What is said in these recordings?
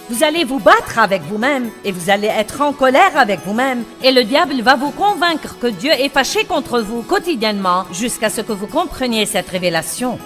Vous allez vous battre avec vous-même et vous allez être en colère avec vous-même. Et le diable va vous convaincre que Dieu est fâché contre vous quotidiennement jusqu'à ce que vous compreniez cette révélation.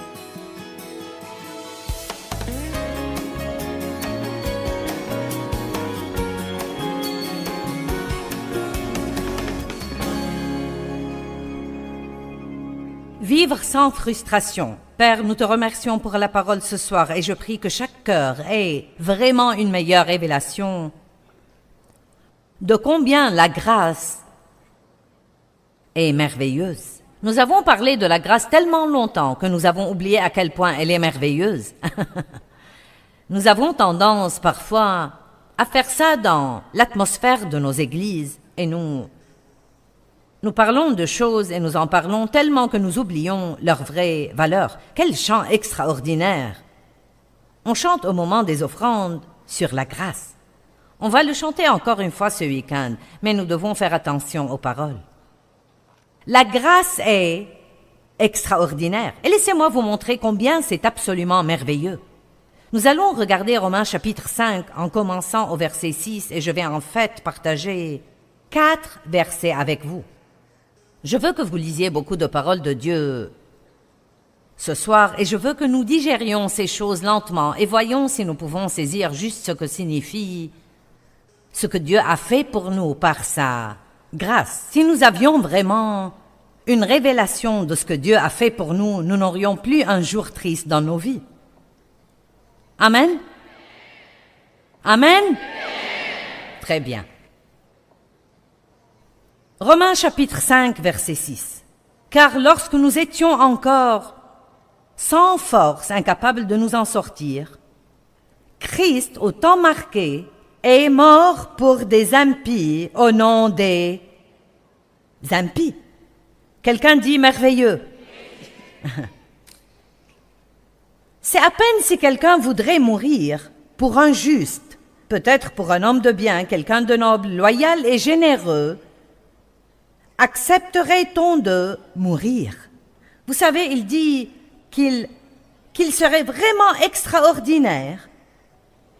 Vivre sans frustration. Père, nous te remercions pour la parole ce soir et je prie que chaque cœur ait vraiment une meilleure révélation de combien la grâce est merveilleuse. Nous avons parlé de la grâce tellement longtemps que nous avons oublié à quel point elle est merveilleuse. Nous avons tendance parfois à faire ça dans l'atmosphère de nos églises et nous parlons de choses et nous en parlons tellement que nous oublions leur vraie valeur. Quel chant extraordinaire! On chante au moment des offrandes sur la grâce. On va le chanter encore une fois ce week-end, mais nous devons faire attention aux paroles. La grâce est extraordinaire. Et laissez-moi vous montrer combien c'est absolument merveilleux. Nous allons regarder Romains chapitre 5 en commençant au verset 6 et je vais en fait partager 4 versets avec vous. Je veux que vous lisiez beaucoup de paroles de Dieu ce soir et je veux que nous digérions ces choses lentement et voyons si nous pouvons saisir juste ce que signifie ce que Dieu a fait pour nous par sa grâce. Si nous avions vraiment une révélation de ce que Dieu a fait pour nous, nous n'aurions plus un jour triste dans nos vies. Amen? Amen? Très bien. Romains chapitre 5, verset 6. Car lorsque nous étions encore sans force, incapables de nous en sortir, Christ, au temps marqué, est mort pour des impies au nom des impies. Quelqu'un dit merveilleux. C'est à peine si quelqu'un voudrait mourir pour un juste, peut-être pour un homme de bien, quelqu'un de noble, loyal et généreux, accepterait-on de mourir? Vous savez, il dit qu'il serait vraiment extraordinaire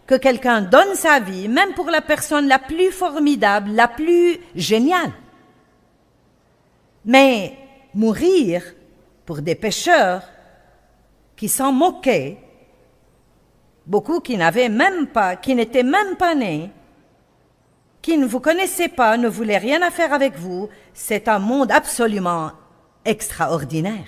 que quelqu'un donne sa vie, même pour la personne la plus formidable, la plus géniale. Mais mourir pour des pécheurs qui s'en moquaient, beaucoup qui n'étaient même pas nés, qui ne vous connaissaient pas, ne voulaient rien à faire avec vous, c'est un monde absolument extraordinaire.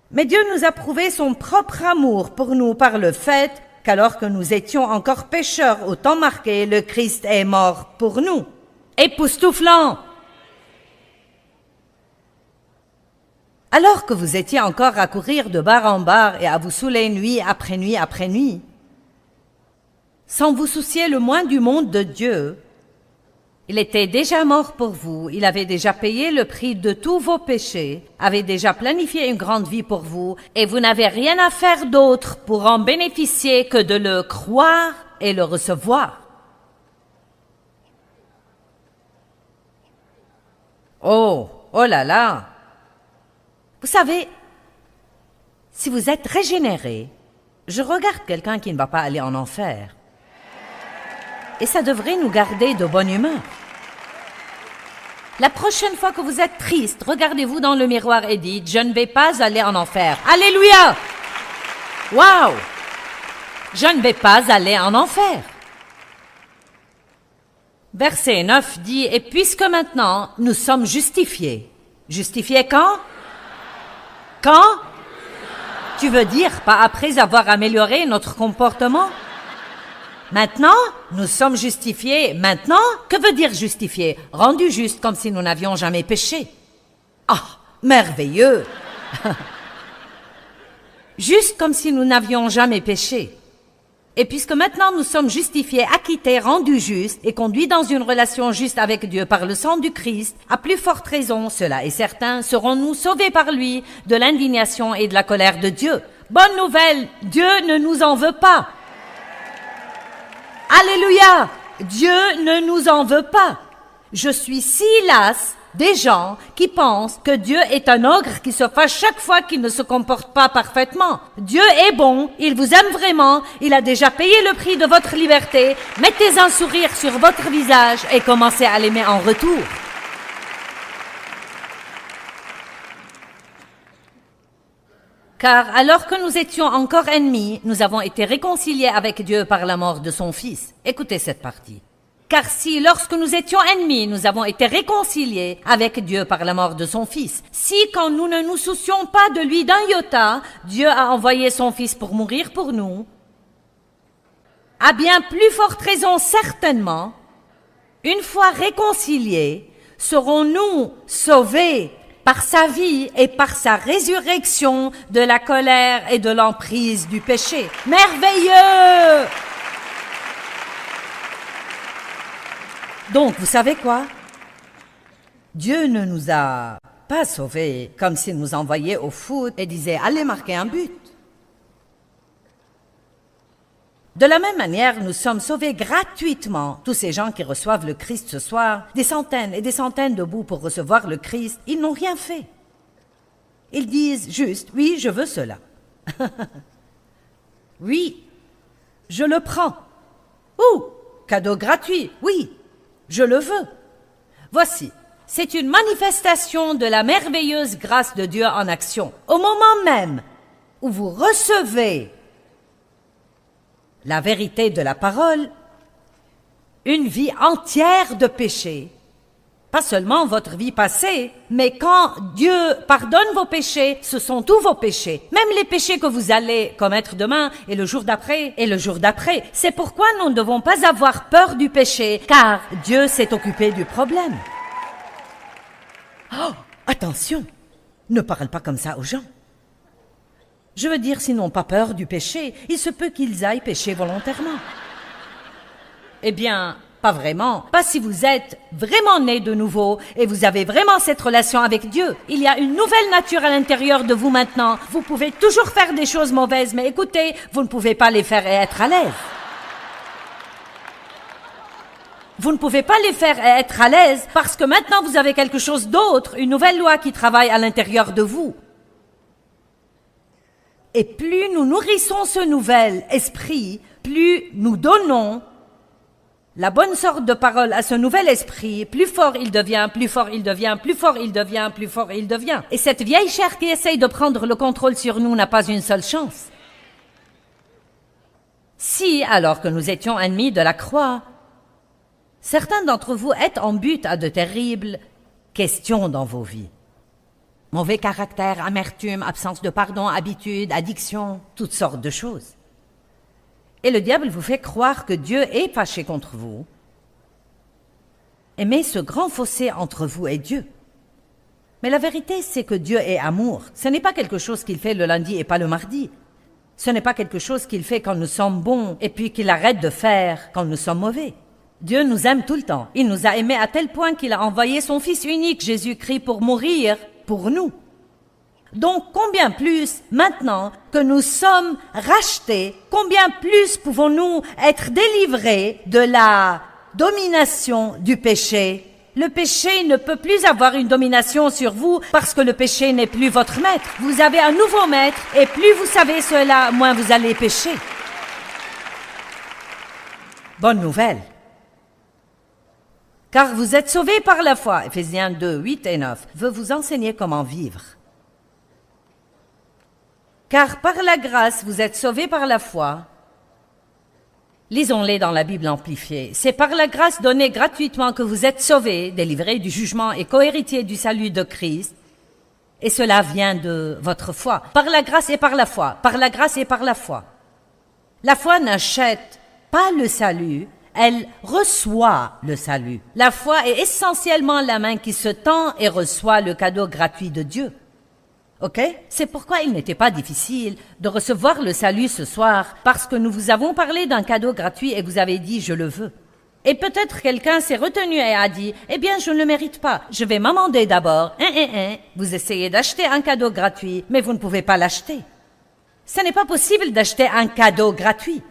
Mais Dieu nous a prouvé son propre amour pour nous par le fait qu'alors que nous étions encore pécheurs au temps marqué, le Christ est mort pour nous. Époustouflant! Alors que vous étiez encore à courir de bar en bar et à vous saouler nuit après nuit après nuit, sans vous soucier le moins du monde de Dieu, il était déjà mort pour vous, il avait déjà payé le prix de tous vos péchés, avait déjà planifié une grande vie pour vous, et vous n'avez rien à faire d'autre pour en bénéficier que de le croire et le recevoir. Oh là là! Vous savez, si vous êtes régénéré, je regarde quelqu'un qui ne va pas aller en enfer. Et ça devrait nous garder de bonne humeur. La prochaine fois que vous êtes triste, regardez-vous dans le miroir et dites « Je ne vais pas aller en enfer. » Alléluia! Waouh! Je ne vais pas aller en enfer. Verset 9 dit « Et puisque maintenant nous sommes justifiés. » Justifiés quand? Quand? Tu veux dire pas après avoir amélioré notre comportement? Maintenant, nous sommes justifiés. Maintenant, que veut dire justifiés? Rendus justes comme si nous n'avions jamais péché. Ah, merveilleux! Juste comme si nous n'avions jamais péché. Et puisque maintenant nous sommes justifiés, acquittés, rendus justes et conduits dans une relation juste avec Dieu par le sang du Christ, à plus forte raison, cela est certain, serons-nous sauvés par lui de l'indignation et de la colère de Dieu. Bonne nouvelle, Dieu ne nous en veut pas. Alléluia! Dieu ne nous en veut pas. Je suis si lasse des gens qui pensent que Dieu est un ogre qui se fâche chaque fois qu'il ne se comporte pas parfaitement. Dieu est bon, il vous aime vraiment, il a déjà payé le prix de votre liberté. Mettez un sourire sur votre visage et commencez à l'aimer en retour. Car alors que nous étions encore ennemis, nous avons été réconciliés avec Dieu par la mort de son Fils. Écoutez cette partie. Car si, lorsque nous étions ennemis, nous avons été réconciliés avec Dieu par la mort de son Fils, si, quand nous ne nous soucions pas de lui d'un iota, Dieu a envoyé son Fils pour mourir pour nous, à bien plus forte raison certainement, une fois réconciliés, serons-nous sauvés par sa vie et par sa résurrection de la colère et de l'emprise du péché. Merveilleux! Donc, vous savez quoi? Dieu ne nous a pas sauvés comme s'il nous envoyait au foot et disait « Allez marquer un but ». De la même manière, nous sommes sauvés gratuitement. Tous ces gens qui reçoivent le Christ ce soir, des centaines et des centaines debout pour recevoir le Christ, ils n'ont rien fait. Ils disent juste « Oui, je veux cela. » Oui, je le prends. Ou cadeau gratuit, oui, je le veux. Voici, c'est une manifestation de la merveilleuse grâce de Dieu en action. Au moment même où vous recevez la vérité de la parole, une vie entière de péché, pas seulement votre vie passée, mais quand Dieu pardonne vos péchés, ce sont tous vos péchés, même les péchés que vous allez commettre demain et le jour d'après et le jour d'après. C'est pourquoi nous ne devons pas avoir peur du péché, car Dieu s'est occupé du problème. Oh, attention, ne parle pas comme ça aux gens. Je veux dire, s'ils n'ont pas peur du péché, il se peut qu'ils aillent pécher volontairement. Eh bien, pas vraiment. Pas si vous êtes vraiment né de nouveau et vous avez vraiment cette relation avec Dieu. Il y a une nouvelle nature à l'intérieur de vous maintenant. Vous pouvez toujours faire des choses mauvaises, mais écoutez, vous ne pouvez pas les faire et être à l'aise. Vous ne pouvez pas les faire et être à l'aise parce que maintenant vous avez quelque chose d'autre, une nouvelle loi qui travaille à l'intérieur de vous. Et plus nous nourrissons ce nouvel esprit, plus nous donnons la bonne sorte de parole à ce nouvel esprit, plus fort il devient, plus fort il devient, plus fort il devient, plus fort il devient. Et cette vieille chair qui essaye de prendre le contrôle sur nous n'a pas une seule chance. Si, alors que nous étions ennemis de la croix, certains d'entre vous êtes en but à de terribles questions dans vos vies. Mauvais caractère, amertume, absence de pardon, habitude, addiction, toutes sortes de choses. Et le diable vous fait croire que Dieu est fâché contre vous et met ce grand fossé entre vous et Dieu. Mais la vérité, c'est que Dieu est amour. Ce n'est pas quelque chose qu'il fait le lundi et pas le mardi. Ce n'est pas quelque chose qu'il fait quand nous sommes bons et puis qu'il arrête de faire quand nous sommes mauvais. Dieu nous aime tout le temps. Il nous a aimés à tel point qu'il a envoyé son Fils unique, Jésus-Christ, pour mourir pour nous. Donc, combien plus, maintenant que nous sommes rachetés, combien plus pouvons-nous être délivrés de la domination du péché? Le péché ne peut plus avoir une domination sur vous parce que le péché n'est plus votre maître. Vous avez un nouveau maître et plus vous savez cela, moins vous allez pécher. Bonne nouvelle. Car vous êtes sauvés par la foi, Éphésiens 2, 8 et 9, veut vous enseigner comment vivre. Car par la grâce, vous êtes sauvés par la foi. Lisons-les dans la Bible amplifiée. C'est par la grâce donnée gratuitement que vous êtes sauvés, délivrés du jugement et cohéritiers du salut de Christ. Et cela vient de votre foi. Par la grâce et par la foi. Par la grâce et par la foi. La foi n'achète pas le salut, elle reçoit le salut. La foi est essentiellement la main qui se tend et reçoit le cadeau gratuit de Dieu. Ok? C'est pourquoi il n'était pas difficile de recevoir le salut ce soir, parce que nous vous avons parlé d'un cadeau gratuit et vous avez dit « je le veux ». Et peut-être quelqu'un s'est retenu et a dit « eh bien, je ne le mérite pas, je vais m'amender d'abord ». Vous essayez d'acheter un cadeau gratuit, mais vous ne pouvez pas l'acheter. Ce n'est pas possible d'acheter un cadeau gratuit.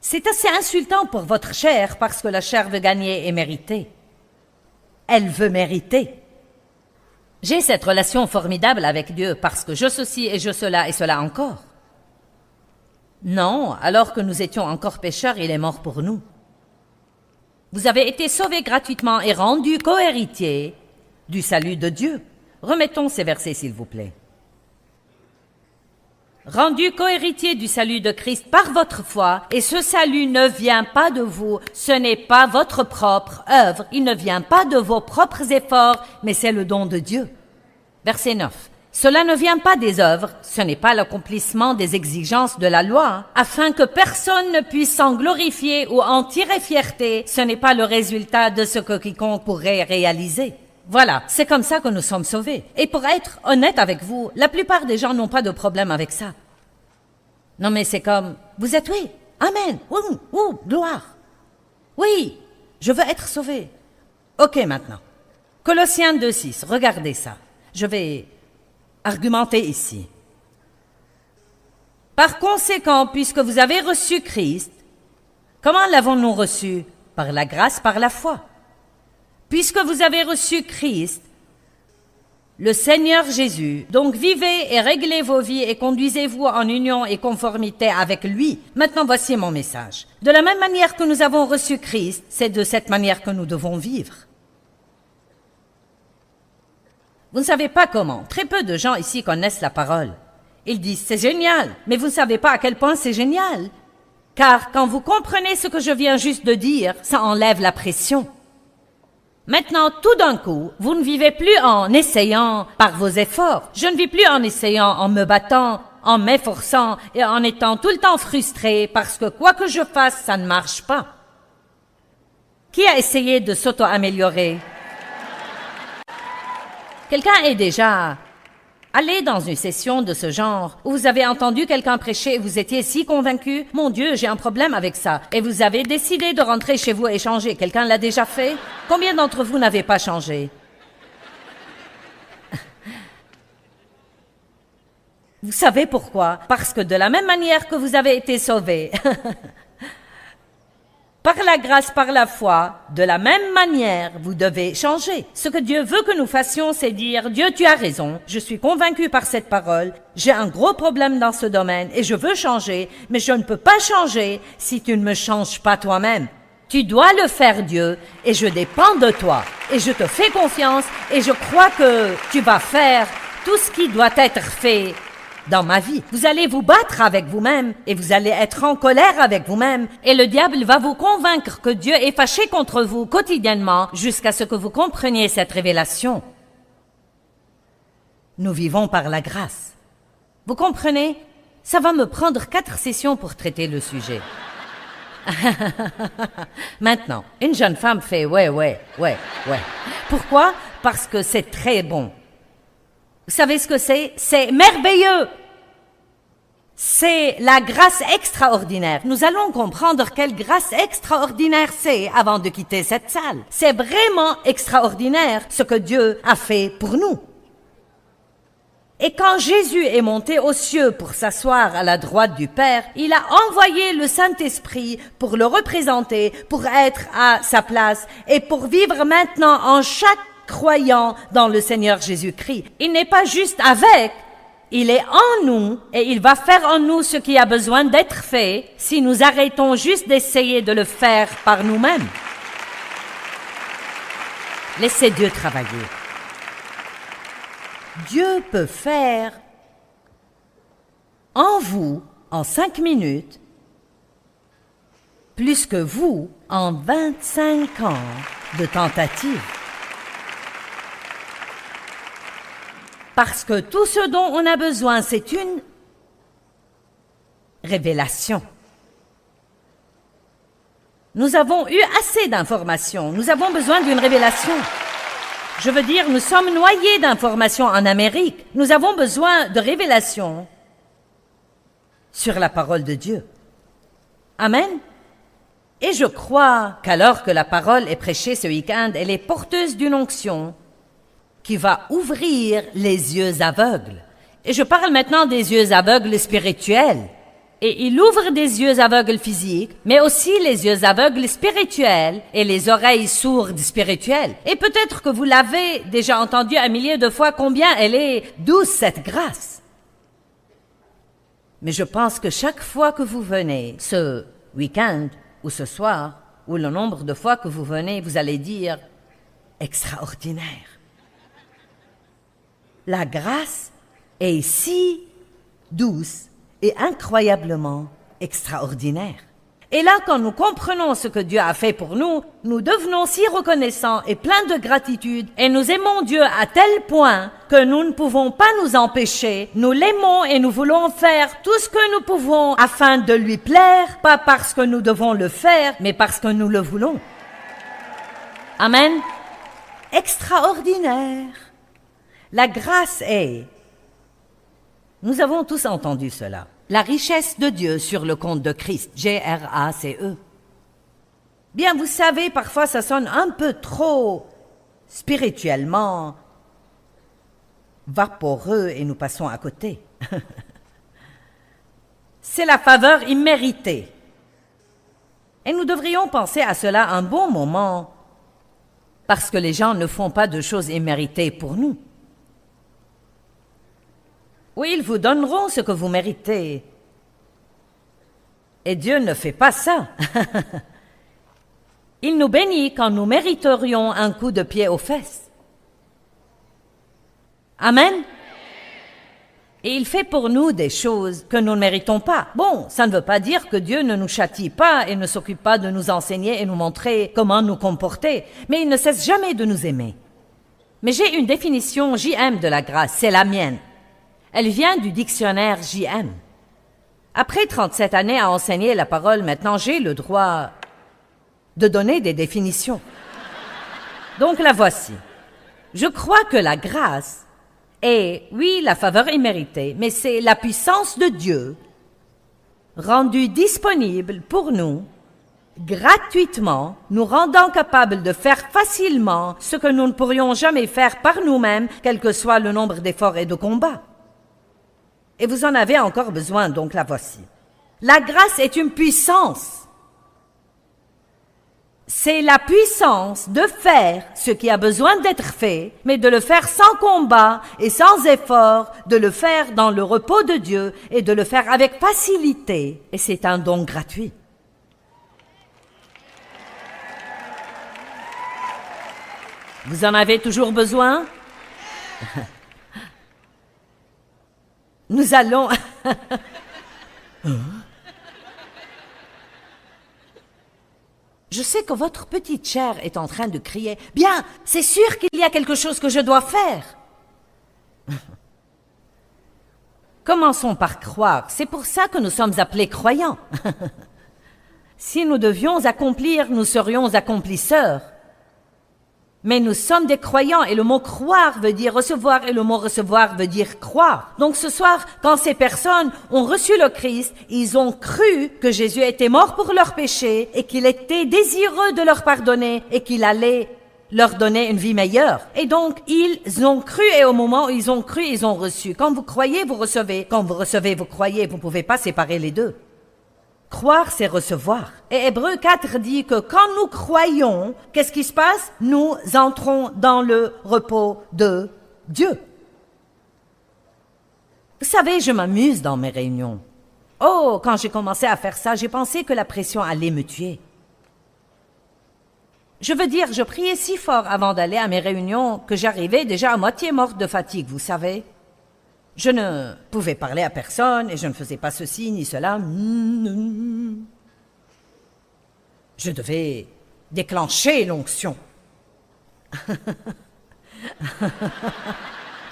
C'est assez insultant pour votre chair parce que la chair veut gagner et mériter. elle veut mériter. J'ai cette relation formidable avec Dieu parce que je ceci et je cela et cela encore. Non, alors que nous étions encore pécheurs, il est mort pour nous. Vous avez été sauvés gratuitement et rendus co-héritiers du salut de Dieu. Remettons ces versets, s'il vous plaît. Rendu co-héritier du salut de Christ par votre foi, et ce salut ne vient pas de vous, ce n'est pas votre propre œuvre, il ne vient pas de vos propres efforts, mais c'est le don de Dieu. Verset 9. Cela ne vient pas des œuvres, ce n'est pas l'accomplissement des exigences de la loi, afin que personne ne puisse s'en glorifier ou en tirer fierté, ce n'est pas le résultat de ce que quiconque pourrait réaliser. Voilà, c'est comme ça que nous sommes sauvés. Et pour être honnête avec vous, la plupart des gens n'ont pas de problème avec ça. Non mais c'est comme, vous êtes oui, amen, gloire. Oui, je veux être sauvé. Ok maintenant, Colossiens 2,6, regardez ça. Je vais argumenter ici. Par conséquent, puisque vous avez reçu Christ, comment l'avons-nous reçu? Par la grâce, par la foi. Puisque vous avez reçu Christ, le Seigneur Jésus, donc vivez et réglez vos vies et conduisez-vous en union et conformité avec lui. Maintenant, voici mon message. De la même manière que nous avons reçu Christ, c'est de cette manière que nous devons vivre. Vous ne savez pas comment. Très peu de gens ici connaissent la parole. Ils disent, c'est génial, mais vous ne savez pas à quel point c'est génial. Car quand vous comprenez ce que je viens juste de dire, ça enlève la pression. Maintenant, tout d'un coup, vous ne vivez plus en essayant par vos efforts. Je ne vis plus en essayant, en me battant, en m'efforçant et en étant tout le temps frustré parce que quoi que je fasse, ça ne marche pas. Qui a essayé de s'auto-améliorer? Quelqu'un est déjà allé dans une session de ce genre où vous avez entendu quelqu'un prêcher et vous étiez si convaincu, mon Dieu, j'ai un problème avec ça, et vous avez décidé de rentrer chez vous et changer. Quelqu'un l'a déjà fait? Combien d'entre vous n'avez pas changé? Vous savez pourquoi? Parce que de la même manière que vous avez été sauvés, par la grâce, par la foi, de la même manière, vous devez changer. Ce que Dieu veut que nous fassions, c'est dire, Dieu, tu as raison, je suis convaincu par cette parole, j'ai un gros problème dans ce domaine et je veux changer, mais je ne peux pas changer si tu ne me changes pas toi-même. Tu dois le faire, Dieu, et je dépends de toi, et je te fais confiance, et je crois que tu vas faire tout ce qui doit être fait dans ma vie. Vous allez vous battre avec vous-même et vous allez être en colère avec vous-même et le diable va vous convaincre que Dieu est fâché contre vous quotidiennement jusqu'à ce que vous compreniez cette révélation. Nous vivons par la grâce. Vous comprenez? Ça va me prendre 4 sessions pour traiter le sujet. Maintenant, une jeune femme fait ouais. Pourquoi? Parce que c'est très bon. Vous savez ce que c'est? C'est merveilleux. C'est la grâce extraordinaire. Nous allons comprendre quelle grâce extraordinaire c'est avant de quitter cette salle. C'est vraiment extraordinaire ce que Dieu a fait pour nous. Et quand Jésus est monté aux cieux pour s'asseoir à la droite du Père, il a envoyé le Saint-Esprit pour le représenter, pour être à sa place et pour vivre maintenant en chaque croyant dans le Seigneur Jésus-Christ. Il n'est pas juste avec, il est en nous et il va faire en nous ce qui a besoin d'être fait si nous arrêtons juste d'essayer de le faire par nous-mêmes. Laissez Dieu travailler. Dieu peut faire en vous, en 5 minutes, plus que vous en 25 ans de tentative. Parce que tout ce dont on a besoin, c'est une révélation. Nous avons eu assez d'informations. Nous avons besoin d'une révélation. Je veux dire, nous sommes noyés d'informations en Amérique. Nous avons besoin de révélations sur la parole de Dieu. Amen. Et je crois qu'alors que la parole est prêchée ce week-end, elle est porteuse d'une onction qui va ouvrir les yeux aveugles. Et je parle maintenant des yeux aveugles spirituels. Et il ouvre des yeux aveugles physiques, mais aussi les yeux aveugles spirituels et les oreilles sourdes spirituelles. Et peut-être que vous l'avez déjà entendu un millier de fois combien elle est douce cette grâce. Mais je pense que chaque fois que vous venez, ce week-end ou ce soir, ou le nombre de fois que vous venez, vous allez dire « extraordinaire ». La grâce est si douce et incroyablement extraordinaire. Et là, quand nous comprenons ce que Dieu a fait pour nous, nous devenons si reconnaissants et pleins de gratitude, et nous aimons Dieu à tel point que nous ne pouvons pas nous empêcher. Nous l'aimons et nous voulons faire tout ce que nous pouvons afin de lui plaire, pas parce que nous devons le faire, mais parce que nous le voulons. Amen. Extraordinaire. La grâce est... Nous avons tous entendu cela. La richesse de Dieu sur le compte de Christ, G-R-A-C-E. Bien, vous savez, parfois ça sonne un peu trop spirituellement vaporeux et nous passons à côté. C'est la faveur imméritée. Et nous devrions penser à cela un bon moment, parce que les gens ne font pas de choses imméritées pour nous. Oui, ils vous donneront ce que vous méritez. Et Dieu ne fait pas ça. Il nous bénit quand nous mériterions un coup de pied aux fesses. Amen. Et il fait pour nous des choses que nous ne méritons pas. Bon, ça ne veut pas dire que Dieu ne nous châtie pas et ne s'occupe pas de nous enseigner et nous montrer comment nous comporter, mais il ne cesse jamais de nous aimer. Mais j'ai une définition JM de la grâce, c'est la mienne. Elle vient du dictionnaire JM. Après 37 années à enseigner la parole, maintenant j'ai le droit de donner des définitions. Donc la voici. Je crois que la grâce est, oui, la faveur imméritée, mais c'est la puissance de Dieu rendue disponible pour nous, gratuitement, nous rendant capables de faire facilement ce que nous ne pourrions jamais faire par nous-mêmes, quel que soit le nombre d'efforts et de combats. Et vous en avez encore besoin, donc la voici. La grâce est une puissance. C'est la puissance de faire ce qui a besoin d'être fait, mais de le faire sans combat et sans effort, de le faire dans le repos de Dieu et de le faire avec facilité. Et c'est un don gratuit. Vous en avez toujours besoin? Nous allons... Je sais que votre petite chair est en train de crier. Bien, c'est sûr qu'il y a quelque chose que je dois faire. Commençons par croire. C'est pour ça que nous sommes appelés croyants. Si nous devions accomplir, nous serions accomplisseurs. Mais nous sommes des croyants et le mot croire veut dire recevoir et le mot recevoir veut dire croire. Donc ce soir, quand ces personnes ont reçu le Christ, ils ont cru que Jésus était mort pour leurs péchés et qu'il était désireux de leur pardonner et qu'il allait leur donner une vie meilleure. Et donc, ils ont cru et au moment où ils ont cru, ils ont reçu. Quand vous croyez, vous recevez. Quand vous recevez, vous croyez. Vous ne pouvez pas séparer les deux. Croire, c'est recevoir. Et Hébreux 4 dit que quand nous croyons, qu'est-ce qui se passe? Nous entrons dans le repos de Dieu. Vous savez, je m'amuse dans mes réunions. Oh, quand j'ai commencé à faire ça, j'ai pensé que la pression allait me tuer. Je veux dire, je priais si fort avant d'aller à mes réunions que j'arrivais déjà à moitié morte de fatigue, vous savez. Je ne pouvais parler à personne et je ne faisais pas ceci ni cela. Je devais déclencher l'onction.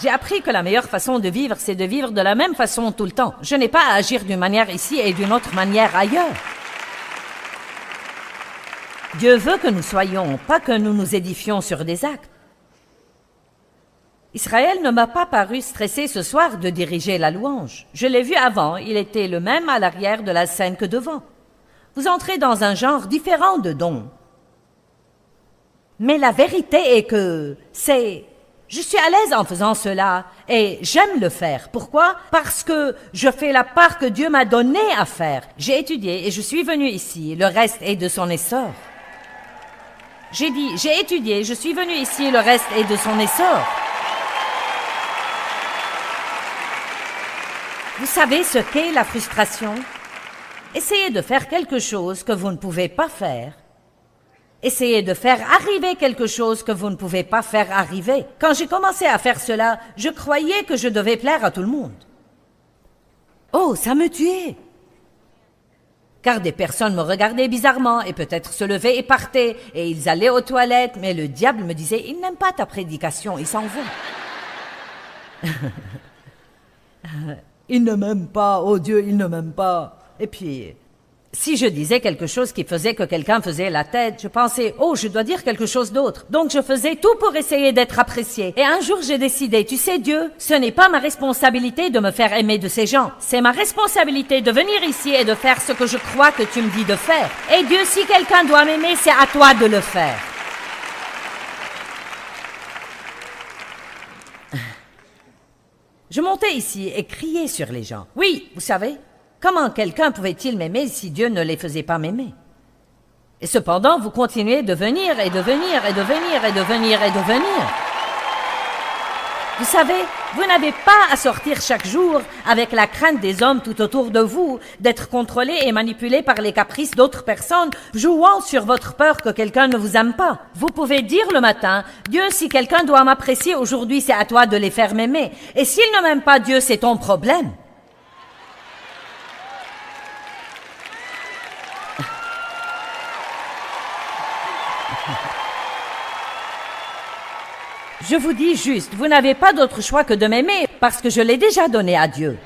J'ai appris que la meilleure façon de vivre, c'est de vivre de la même façon tout le temps. Je n'ai pas à agir d'une manière ici et d'une autre manière ailleurs. Dieu veut que nous soyons, pas que nous nous édifions sur des actes. Israël ne m'a pas paru stressé ce soir de diriger la louange. Je l'ai vu avant, il était le même à l'arrière de la scène que devant. Vous entrez dans un genre différent de dons. Mais la vérité est que c'est Je suis à l'aise en faisant cela et j'aime le faire. Pourquoi? Parce que je fais la part que Dieu m'a donnée à faire. J'ai étudié et je suis venu ici. Le reste est de son essor. J'ai dit, j'ai étudié, je suis venu ici, le reste est de son essor. Vous savez ce qu'est la frustration? Essayez de faire quelque chose que vous ne pouvez pas faire. Essayez de faire arriver quelque chose que vous ne pouvez pas faire arriver. Quand j'ai commencé à faire cela, je croyais que je devais plaire à tout le monde. Oh, ça me tuait! Car des personnes me regardaient bizarrement et peut-être se levaient et partaient, et ils allaient aux toilettes, mais le diable me disait « Il n'aime pas ta prédication, il s'en va. » Il ne m'aime pas, oh Dieu, il ne m'aime pas. Et puis, si je disais quelque chose qui faisait que quelqu'un faisait la tête, je pensais « Oh, je dois dire quelque chose d'autre. » Donc je faisais tout pour essayer d'être apprécié. Et un jour, j'ai décidé, tu sais Dieu, ce n'est pas ma responsabilité de me faire aimer de ces gens. C'est ma responsabilité de venir ici et de faire ce que je crois que tu me dis de faire. Et Dieu, si quelqu'un doit m'aimer, c'est à toi de le faire. Je montais ici et criais sur les gens. Oui, vous savez, comment quelqu'un pouvait-il m'aimer si Dieu ne les faisait pas m'aimer? Et cependant, vous continuez de venir et de venir et de venir et de venir et de venir. Vous savez, vous n'avez pas à sortir chaque jour avec la crainte des hommes tout autour de vous, d'être contrôlé et manipulé par les caprices d'autres personnes, jouant sur votre peur que quelqu'un ne vous aime pas. Vous pouvez dire le matin, Dieu, si quelqu'un doit m'apprécier aujourd'hui, c'est à toi de les faire m'aimer. Et s'il ne m'aime pas, Dieu, c'est ton problème. Je vous dis juste, vous n'avez pas d'autre choix que de m'aimer parce que je l'ai déjà donné à Dieu.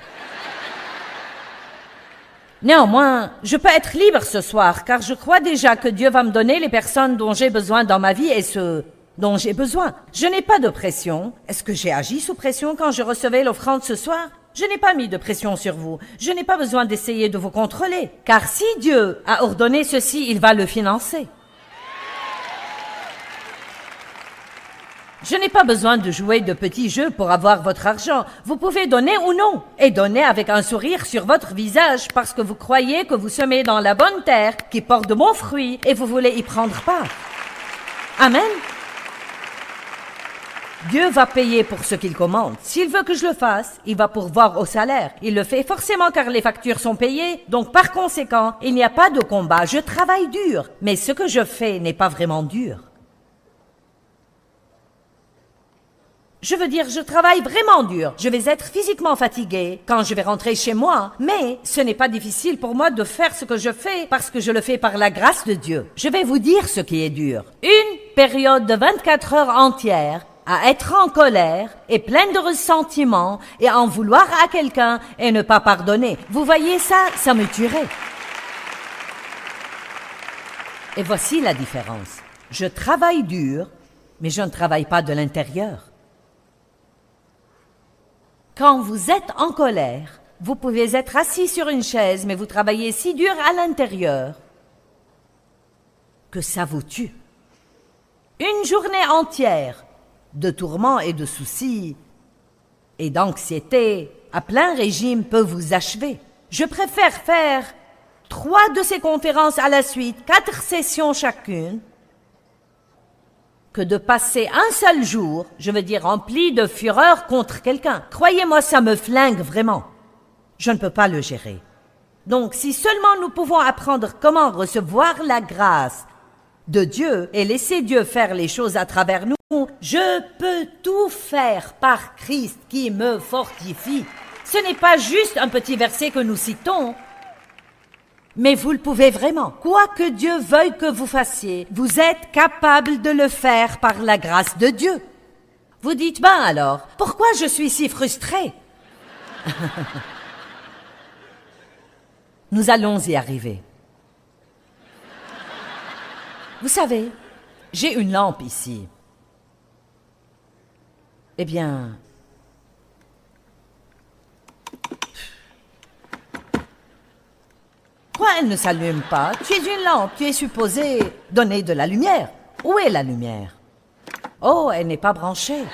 Néanmoins, je peux être libre ce soir car je crois déjà que Dieu va me donner les personnes dont j'ai besoin dans ma vie et ceux dont j'ai besoin. Je n'ai pas de pression. Est-ce que j'ai agi sous pression quand je recevais l'offrande ce soir? Je n'ai pas mis de pression sur vous. Je n'ai pas besoin d'essayer de vous contrôler. Car si Dieu a ordonné ceci, il va le financer. Je n'ai pas besoin de jouer de petits jeux pour avoir votre argent. Vous pouvez donner ou non. Et donner avec un sourire sur votre visage parce que vous croyez que vous semez dans la bonne terre qui porte de bons fruits et vous voulez y prendre part. Amen. Dieu va payer pour ce qu'il commande. S'il veut que je le fasse, il va pourvoir au salaire. Il le fait forcément car les factures sont payées. Donc par conséquent, il n'y a pas de combat. Je travaille dur. Mais ce que je fais n'est pas vraiment dur. Je veux dire, je travaille vraiment dur. Je vais être physiquement fatigué quand je vais rentrer chez moi. Mais ce n'est pas difficile pour moi de faire ce que je fais parce que je le fais par la grâce de Dieu. Je vais vous dire ce qui est dur. Une période de 24 heures entières à être en colère et pleine de ressentiments et à en vouloir à quelqu'un et ne pas pardonner. Vous voyez ça, ça me tuerait. Et voici la différence. Je travaille dur, mais je ne travaille pas de l'intérieur. Quand vous êtes en colère, vous pouvez être assis sur une chaise, mais vous travaillez si dur à l'intérieur que ça vous tue. Une journée entière de tourments et de soucis et d'anxiété à plein régime peut vous achever. Je préfère faire 3 de ces conférences à la suite, 4 sessions chacune, que de passer un seul jour, je veux dire rempli de fureur contre quelqu'un. Croyez-moi, ça me flingue vraiment. Je ne peux pas le gérer. Donc, si seulement nous pouvons apprendre comment recevoir la grâce de Dieu et laisser Dieu faire les choses à travers nous, je peux tout faire par Christ qui me fortifie. Ce n'est pas juste un petit verset que nous citons, mais vous le pouvez vraiment. Quoi que Dieu veuille que vous fassiez, vous êtes capable de le faire par la grâce de Dieu. Vous dites, ben alors, pourquoi je suis si frustré? Nous allons y arriver. Vous savez, j'ai une lampe ici. Eh bien, pourquoi elle ne s'allume pas? Tu es une lampe, tu es supposé donner de la lumière. Où est la lumière? Oh, elle n'est pas branchée.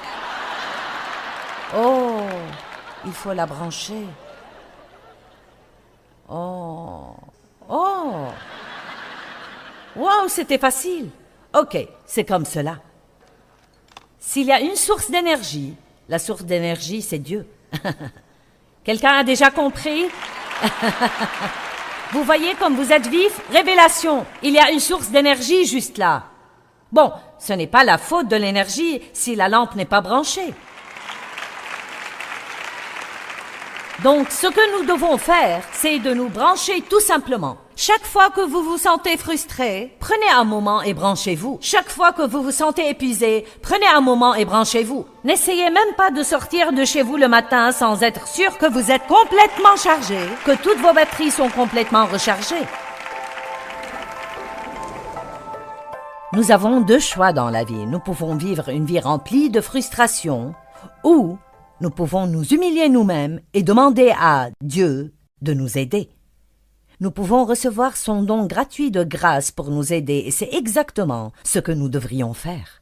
Oh, il faut la brancher. Oh, oh. Wow, c'était facile. Ok, c'est comme cela. S'il y a une source d'énergie, la source d'énergie, c'est Dieu. Quelqu'un a déjà compris? Vous voyez comme vous êtes vif? Révélation. Il y a une source d'énergie juste là. Bon, ce n'est pas la faute de l'énergie si la lampe n'est pas branchée. Donc, ce que nous devons faire, c'est de nous brancher tout simplement. Chaque fois que vous vous sentez frustré, prenez un moment et branchez-vous. Chaque fois que vous vous sentez épuisé, prenez un moment et branchez-vous. N'essayez même pas de sortir de chez vous le matin sans être sûr que vous êtes complètement chargé, que toutes vos batteries sont complètement rechargées. Nous avons deux choix dans la vie. Nous pouvons vivre une vie remplie de frustration ou nous pouvons nous humilier nous-mêmes et demander à Dieu de nous aider. Nous pouvons recevoir son don gratuit de grâce pour nous aider et c'est exactement ce que nous devrions faire.